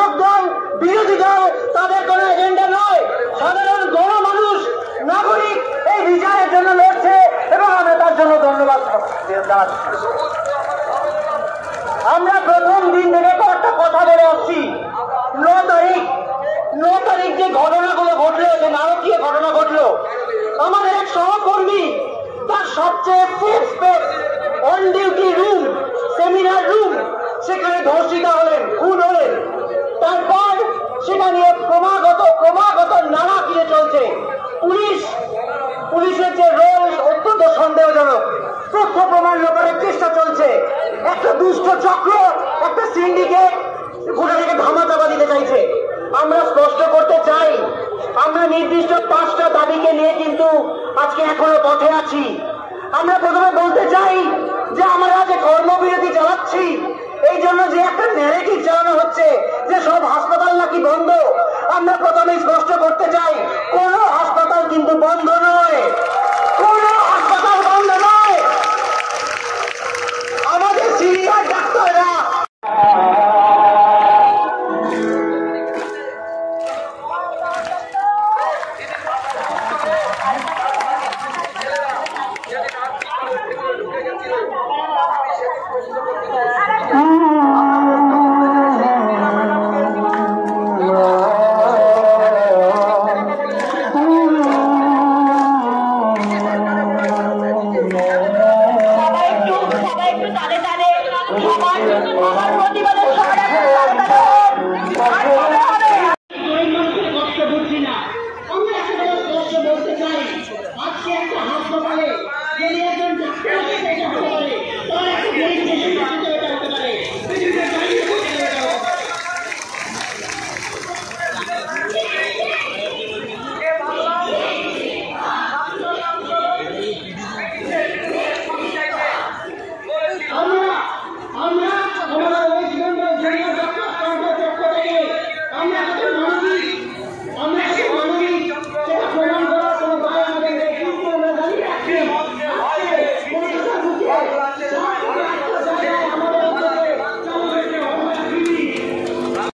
শাসক দল বিরোধী দল তাদের কোনো এজেন্ডা নয়। সাধারণ গণমানুষ নাগরিক এই বিচারের জন্য লড়ছে এবং আমরা তার জন্য ধন্যবাদ জানাচ্ছি। আমরা প্রথম দিন থেকে একটা কথা বলে আসছি, 9 তারিখ যে ঘটনাগুলো ঘটলো, যে নারকীয় ঘটনা ঘটলো, আমাদের এক সহকর্মী তার সবচেয়ে safe space on duty room, seminar room, সেখানে ধর্ষিতা হলেন, খুন হলেন। তারপর সেটা নিয়ে ক্রমাগত নানা কিনে চলছে। পুলিশের যে রোল অত্যন্ত সন্দেহজনক, তথ্য প্রমাণ লোপারের চেষ্টা চলছে। একটা দুষ্ট চক্র, একটা সিন্ডিকেট গোটাটাকে ধামাচাপা দিতে চাইছে। আমরা স্পষ্ট করতে চাই, আমরা নির্দিষ্ট 5টা দাবিকে নিয়ে কিন্তু আজকে এখনো পথে আছি। আমরা প্রথমে বলতে চাই যে আমরা যে কর্মবিরতি চালাচ্ছি, এই জন্য যে একটা ন্যারেটিভ চালানো হচ্ছে,